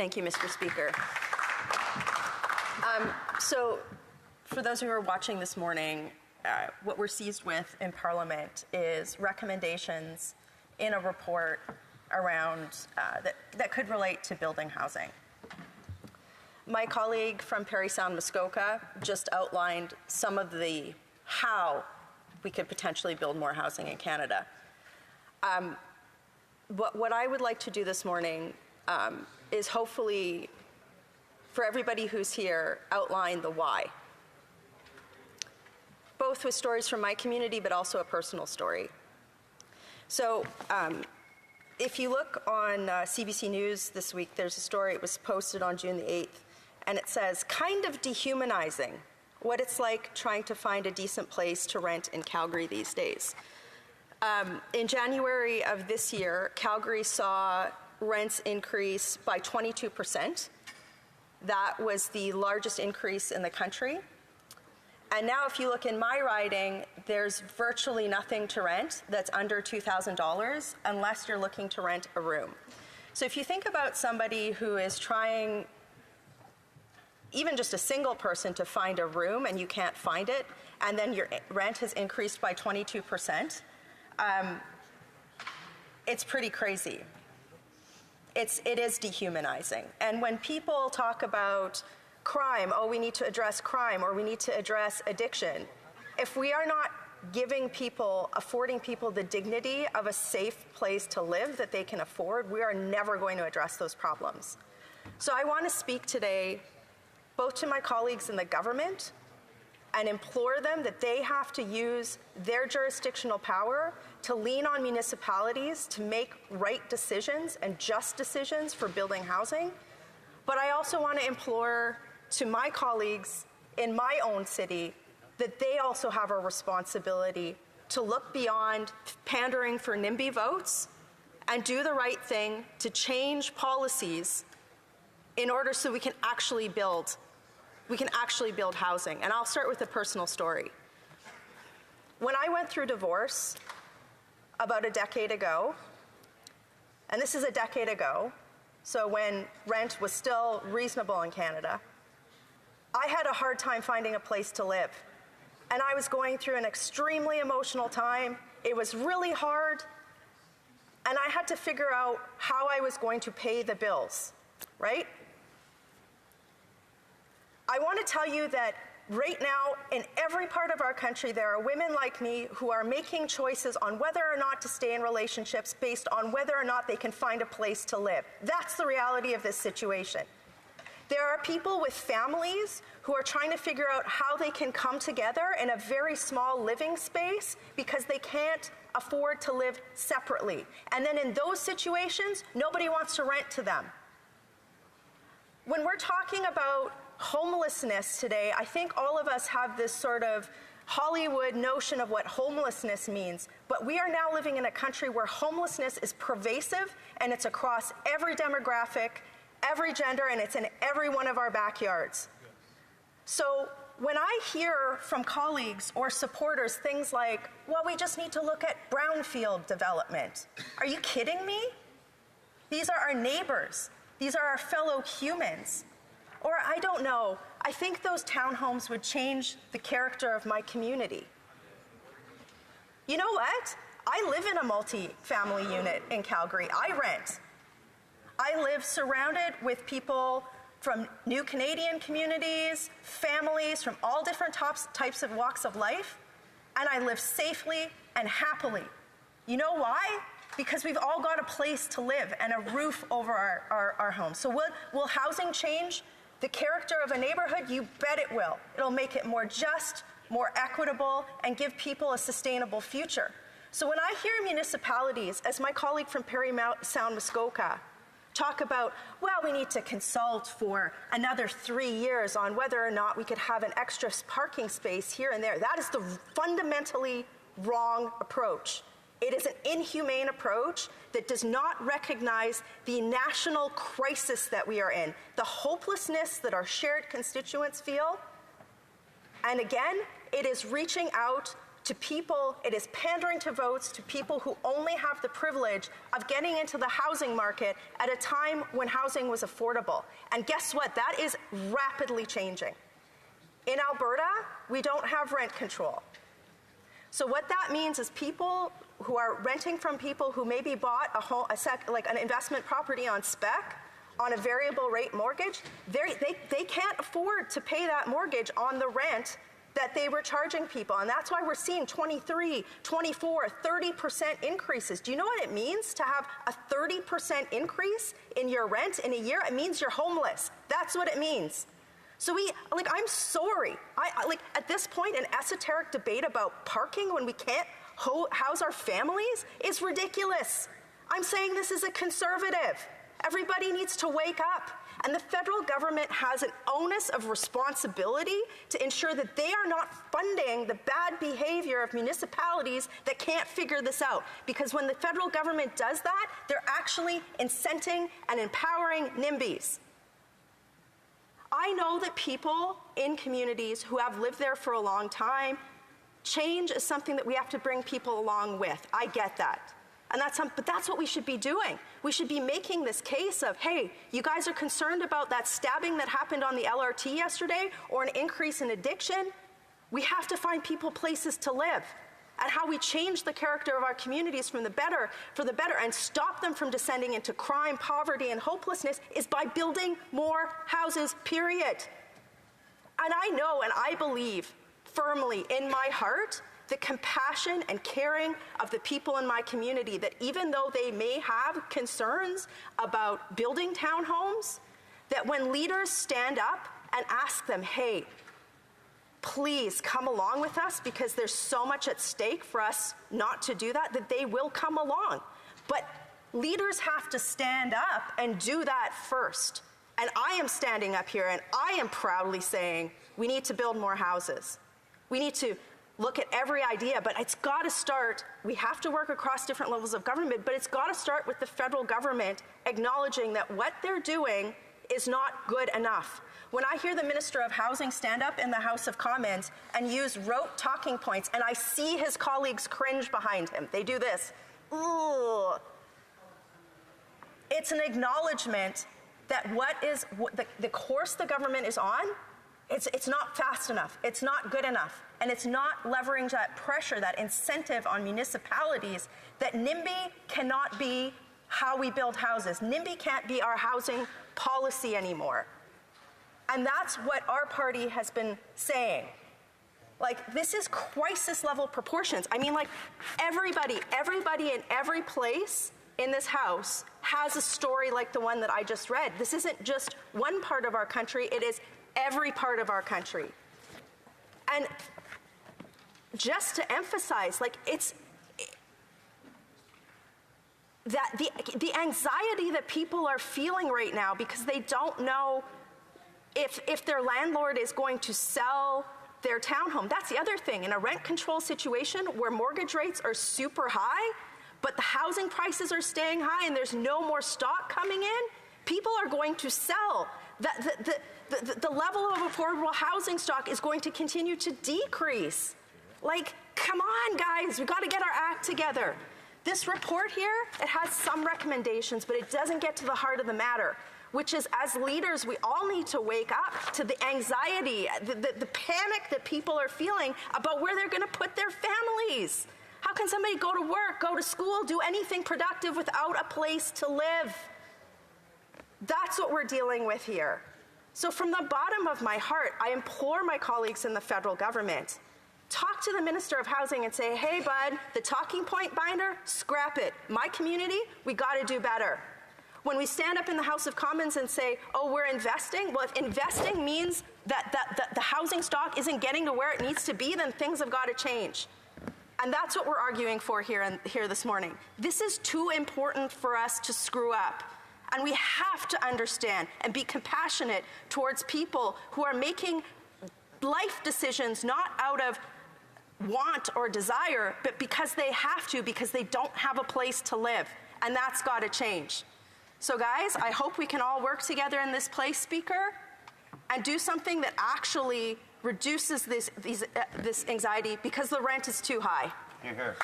Thank you, Mr. Speaker. So for those who are watching this morning, what we're seized with in Parliament is recommendations in a report around that could relate to building housing. My colleague from Parry Sound Muskoka just outlined some of the how we could potentially build more housing in Canada. What I would like to do this morning is hopefully, for everybody who's here, outline the why. Both with stories from my community, but also a personal story. So if you look on CBC News this week, there's a story, it was posted on June the 8th, and it says, kind of dehumanizing what it's like trying to find a decent place to rent in Calgary these days. In January of this year, Calgary saw rents increase by 22%. That was the largest increase in the country. And now if you look in my riding, there's virtually nothing to rent that's under $2,000 unless you're looking to rent a room. So if you think about somebody who is trying, even just a single person, to find a room and you can't find it, and then your rent has increased by 22%, it's pretty crazy. It is dehumanizing. And when people talk about crime, oh, we need to address crime, or we need to address addiction, if we are not affording people the dignity of a safe place to live that they can afford, we are never going to address those problems. So I want to speak today both to my colleagues in the government and implore them that they have to use their jurisdictional power to lean on municipalities to make right decisions and just decisions for building housing. But I also want to implore to my colleagues in my own city that they also have a responsibility to look beyond pandering for NIMBY votes and do the right thing to change policies in order so we can actually build housing. And I'll start with a personal story. When I went through divorce about a decade ago, and this is a decade ago, so when rent was still reasonable in Canada, I had a hard time finding a place to live. And I was going through an extremely emotional time. It was really hard. And I had to figure out how I was going to pay the bills, right? I want to tell you that right now, in every part of our country, there are women like me who are making choices on whether or not to stay in relationships based on whether or not they can find a place to live. That's the reality of this situation. There are people with families who are trying to figure out how they can come together in a very small living space because they can't afford to live separately. And then in those situations, nobody wants to rent to them. When we're talking about homelessness today, I think all of us have this sort of Hollywood notion of what homelessness means, but we are now living in a country where homelessness is pervasive, and it's across every demographic, every gender, and it's in every one of our backyards. So when I hear from colleagues or supporters things like, well, we just need to look at brownfield development. Are you kidding me? These are our neighbors. These are our fellow humans. Or I don't know, I think those townhomes would change the character of my community. You know what? I live in a multi-family unit in Calgary. I rent. I live surrounded with people from new Canadian communities, families from all different types of walks of life, and I live safely and happily. You know why? Because we've all got a place to live and a roof over our homes. So will housing change the character of a neighborhood? You bet it will. It'll make it more just, more equitable, and give people a sustainable future. So when I hear municipalities, as my colleague from Parry Sound Muskoka, talk about, well, we need to consult for another 3 years on whether or not we could have an extra parking space here and there, that is the fundamentally wrong approach. It is an inhumane approach that does not recognize the national crisis that we are in, the hopelessness that our shared constituents feel. And again, it is reaching out to people, it is pandering to votes to people who only have the privilege of getting into the housing market at a time when housing was affordable. And guess what? That is rapidly changing. In Alberta, we don't have rent control. So what that means is people who are renting from people who maybe bought like an investment property on spec, on a variable rate mortgage, they can't afford to pay that mortgage on the rent that they were charging people. And that's why we're seeing 23, 24, 30% increases. Do you know what it means to have a 30% increase in your rent in a year? It means you're homeless. That's what it means. So I'm sorry. At this point, an esoteric debate about parking when we can't house our families is ridiculous. I'm saying this is a conservative. Everybody needs to wake up. And the federal government has an onus of responsibility to ensure that they are not funding the bad behavior of municipalities that can't figure this out. Because when the federal government does that, they're actually incenting and empowering NIMBYs. I know that people in communities who have lived there for a long time, change is something that we have to bring people along with. I get that. But that's what we should be doing. We should be making this case of, hey, you guys are concerned about that stabbing that happened on the LRT yesterday or an increase in addiction. We have to find people places to live. And how we change the character of our communities for the better, and stop them from descending into crime, poverty, and hopelessness is by building more houses, period. And I know and I believe firmly in my heart the compassion and caring of the people in my community, that even though they may have concerns about building townhomes, that when leaders stand up and ask them, hey, please come along with us because there's so much at stake for us not to do that, that they will come along. But leaders have to stand up and do that first. And I am standing up here and I am proudly saying we need to build more houses. We need to look at every idea, but it's got to start, we have to work across different levels of government, but it's got to start with the federal government acknowledging that what they're doing is not good enough. When I hear the Minister of Housing stand up in the House of Commons and use rote talking points, and I see his colleagues cringe behind him, they do this. Ooh. It's an acknowledgement that the course the government is on, it's not fast enough, it's not good enough, and it's not leveraging that pressure, that incentive on municipalities, that NIMBY cannot be how we build houses. NIMBY can't be our housing policy anymore. And that's what our party has been saying. Like, this is crisis level proportions. I mean, like, everybody in every place in this house has a story like the one that I just read. This isn't just one part of our country, it is every part of our country. And just to emphasize, like, that the anxiety that people are feeling right now because they don't know if their landlord is going to sell their townhome. That's the other thing. In a rent control situation where mortgage rates are super high, but the housing prices are staying high and there's no more stock coming in, people are going to sell. The level of affordable housing stock is going to continue to decrease. Like, come on, guys, we got to get our act together. This report here, it has some recommendations, but it doesn't get to the heart of the matter, which is, as leaders, we all need to wake up to the anxiety, the panic that people are feeling about where they're going to put their families. How can somebody go to work, go to school, do anything productive without a place to live? That's what we're dealing with here. So from the bottom of my heart, I implore my colleagues in the federal government, talk to the Minister of Housing and say, hey, bud, the talking point binder, scrap it. My community, we got to do better. When we stand up in the House of Commons and say, oh, we're investing, well, if investing means that the housing stock isn't getting to where it needs to be, then things have got to change. And that's what we're arguing for here this morning. This is too important for us to screw up. And we have to understand and be compassionate towards people who are making life decisions not out of want or desire, but because they have to, because they don't have a place to live. And that's got to change. So guys, I hope we can all work together in this place, Speaker, and do something that actually reduces this anxiety because the rent is too high. Hear, hear.